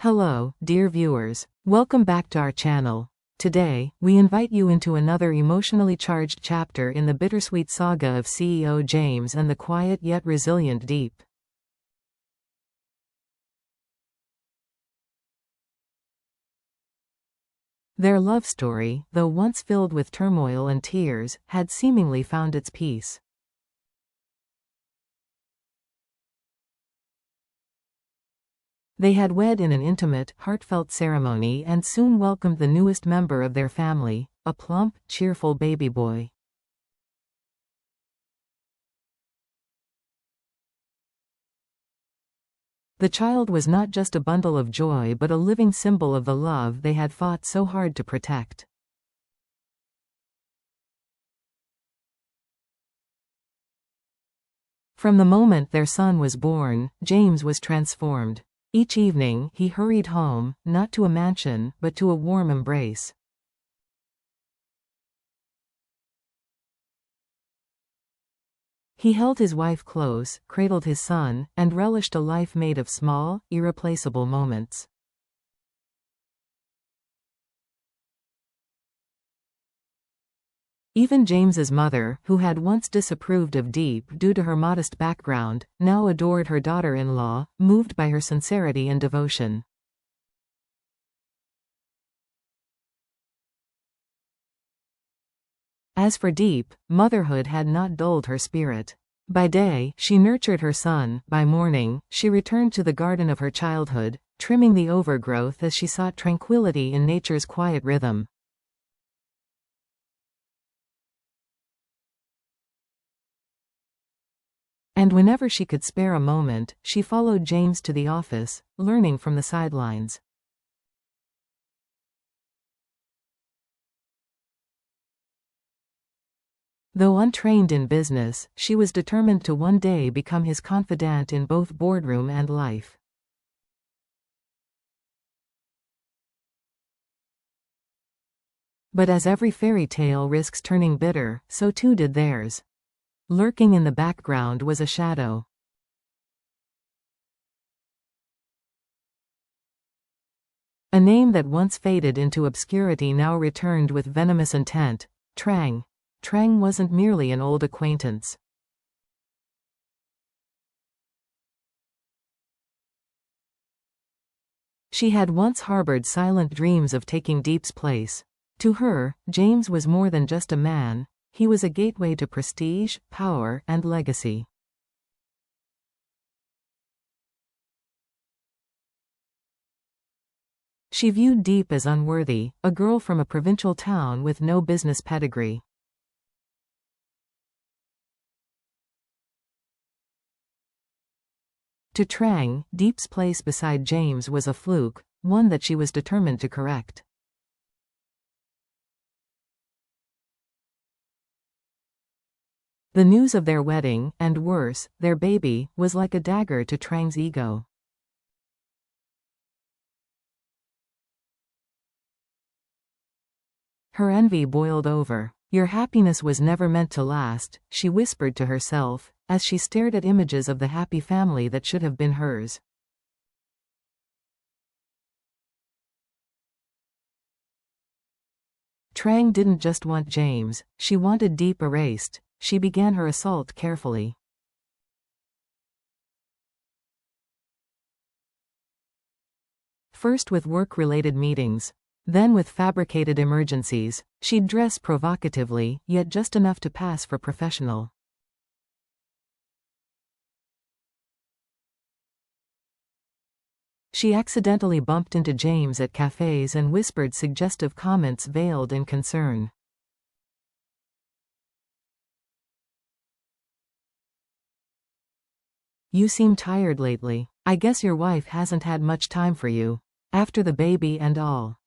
Hello, dear viewers. Welcome back to our channel. Today, we invite you into another emotionally charged chapter in the bittersweet saga of CEO James and the quiet yet resilient Diep. Their love story, though once filled with turmoil and tears, had seemingly found its peace. They had wed in an intimate, heartfelt ceremony and soon welcomed the newest member of their family, a plump, cheerful baby boy. The child was not just a bundle of joy but a living symbol of the love they had fought so hard to protect. From the moment their son was born, James was transformed. Each evening, he hurried home, not to a mansion, but to a warm embrace. He held his wife close, cradled his son, and relished a life made of small, irreplaceable moments. Even James's mother, who had once disapproved of Diep due to her modest background, now adored her daughter-in-law, moved by her sincerity and devotion. As for Diep, motherhood had not dulled her spirit. By day, she nurtured her son; by morning, she returned to the garden of her childhood, trimming the overgrowth as she sought tranquility in nature's quiet rhythm. And whenever she could spare a moment, she followed James to the office, learning from the sidelines. Though untrained in business, she was determined to one day become his confidant in both boardroom and life. But as every fairy tale risks turning bitter, so too did theirs. Lurking in the background was a shadow. A name that once faded into obscurity now returned with venomous intent: Trang. Trang wasn't merely an old acquaintance. She had once harbored silent dreams of taking Diep's place. To her, James was more than just a man. He was a gateway to prestige, power, and legacy. She viewed Diep as unworthy, a girl from a provincial town with no business pedigree. To Trang, Diep's place beside James was a fluke, one that she was determined to correct. The news of their wedding, and worse, their baby, was like a dagger to Trang's ego. Her envy boiled over. "Your happiness was never meant to last," she whispered to herself, as she stared at images of the happy family that should have been hers. Trang didn't just want James, she wanted Diep erased. She began her assault carefully. First with work-related meetings. Then with fabricated emergencies. She'd dress provocatively, yet just enough to pass for professional. She accidentally bumped into James at cafes and whispered suggestive comments veiled in concern. "You seem tired lately. I guess your wife hasn't had much time for you. After the baby and all."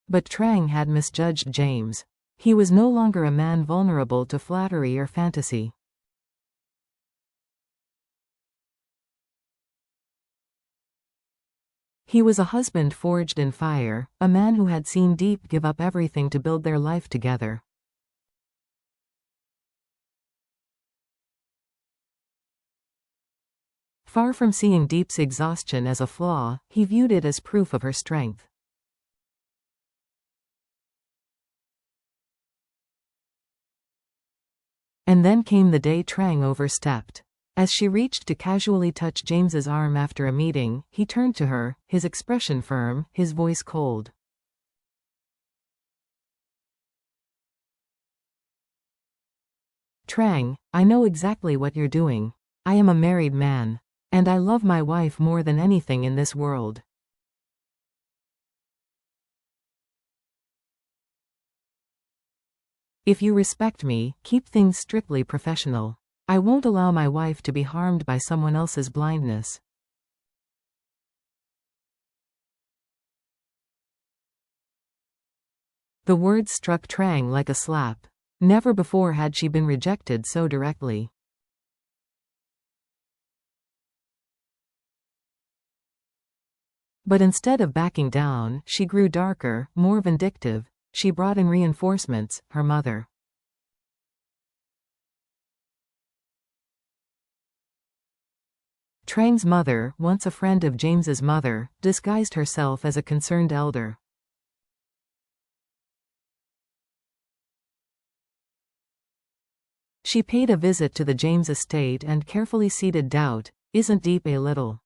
But Trang had misjudged James. He was no longer a man vulnerable to flattery or fantasy. He was a husband forged in fire, a man who had seen Diep give up everything to build their life together. Far from seeing Deep's exhaustion as a flaw, he viewed it as proof of her strength. And then came the day Trang overstepped. As she reached to casually touch James's arm after a meeting, he turned to her, his expression firm, his voice cold. Trang, I know exactly what you're doing. I am a married man. And I love my wife more than anything in this world. If you respect me, keep things strictly professional. I won't allow my wife to be harmed by someone else's blindness. The words struck Trang like a slap. Never before had she been rejected so directly. But instead of backing down, she grew darker, more vindictive. She brought in reinforcements, her mother. Trang's mother, once a friend of James's mother, disguised herself as a concerned elder. She paid a visit to the James estate and carefully seeded doubt. Isn't Deep a little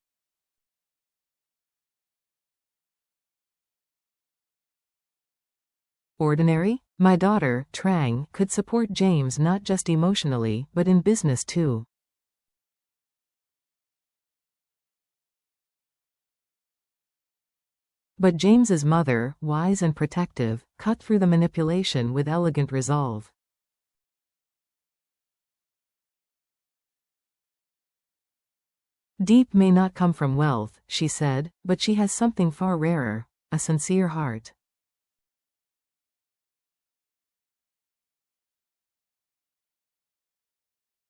ordinary? My daughter, Trang, could support James not just emotionally, but in business too. But James's mother, wise and protective, cut through the manipulation with elegant resolve. Deep may not come from wealth, she said, but she has something far rarer, a sincere heart.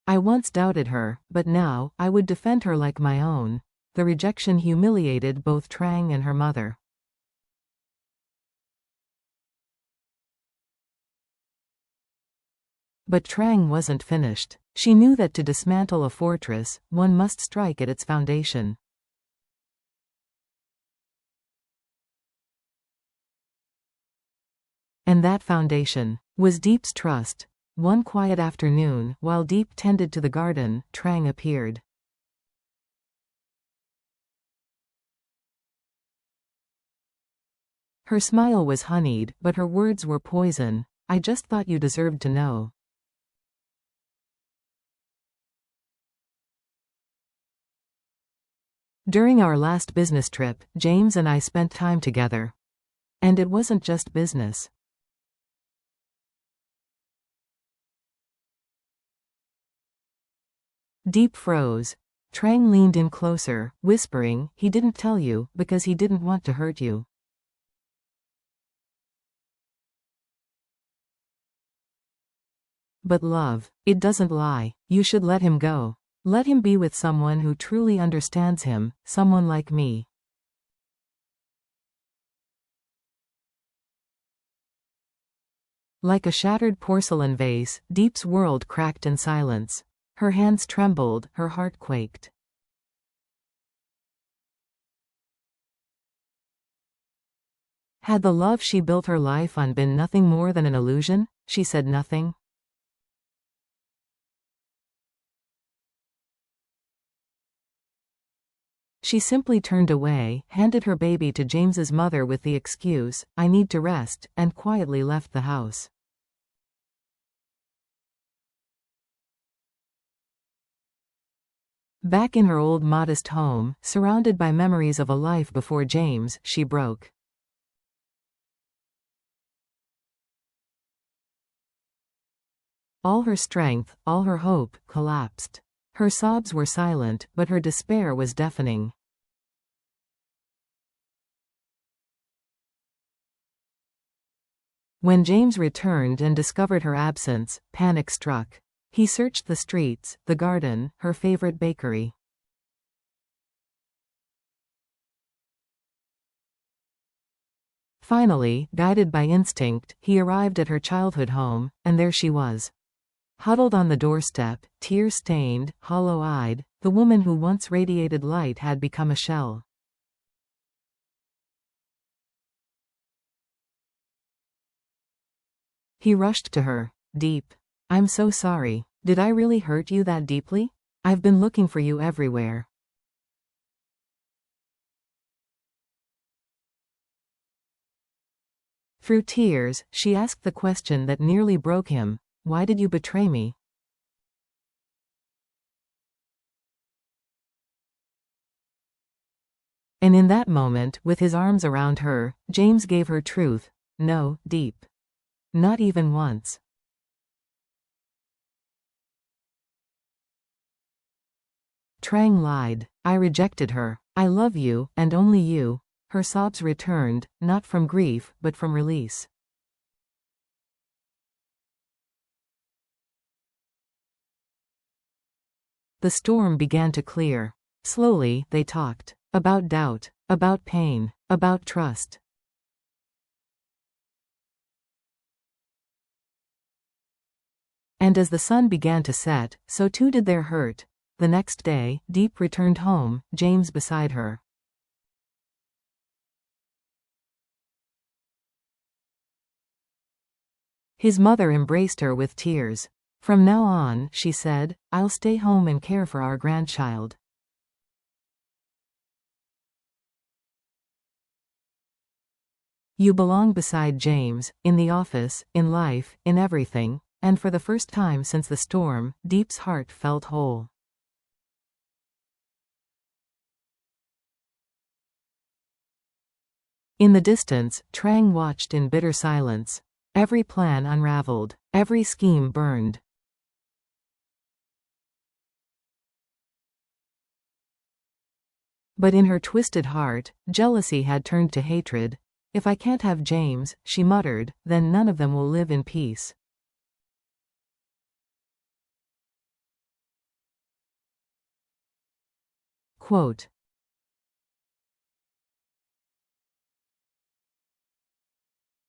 I once doubted her, but now, I would defend her like my own. The rejection humiliated both Trang and her mother. But Trang wasn't finished. She knew that to dismantle a fortress, one must strike at its foundation. And that foundation was Deep's trust. One quiet afternoon, while Deep tended to the garden, Trang appeared. Her smile was honeyed, but her words were poison. I just thought you deserved to know. During our last business trip, James and I spent time together. And it wasn't just business. Deep froze. Trang leaned in closer, whispering, he didn't tell you, because he didn't want to hurt you. But love, it doesn't lie. You should let him go. Let him be with someone who truly understands him, someone like me. Like a shattered porcelain vase, Deep's world cracked in silence. Her hands trembled, her heart quaked. Had the love she built her life on been nothing more than an illusion? She said nothing. She simply turned away, handed her baby to James's mother with the excuse, I need to rest, and quietly left the house. Back in her old modest home, surrounded by memories of a life before James, she broke. All her strength, all her hope, collapsed. Her sobs were silent, but her despair was deafening. When James returned and discovered her absence, panic struck. He searched the streets, the garden, her favorite bakery. Finally, guided by instinct, he arrived at her childhood home, and there she was. Huddled on the doorstep, tear-stained, hollow-eyed, the woman who once radiated light had become a shell. He rushed to her. "Deep. I'm so sorry. Did I really hurt you that deeply? I've been looking for you everywhere." Through tears, she asked the question that nearly broke him. "Why did you betray me?" And in that moment, with his arms around her, James gave her truth. "No, Deep. Not even once." Trang lied. "I rejected her. I love you, and only you." Her sobs returned, not from grief, but from release. The storm began to clear. Slowly, they talked. About doubt. About pain. About trust. And as the sun began to set, so too did their hurt. The next day, Deep returned home, James beside her. His mother embraced her with tears. "From now on," she said, "I'll stay home and care for our grandchild." You belong beside James, in the office, in life, in everything, and for the first time since the storm, Deep's heart felt whole. In the distance, Trang watched in bitter silence. Every plan unraveled, every scheme burned. But in her twisted heart, jealousy had turned to hatred. "If I can't have James," she muttered, "then none of them will live in peace." Quote,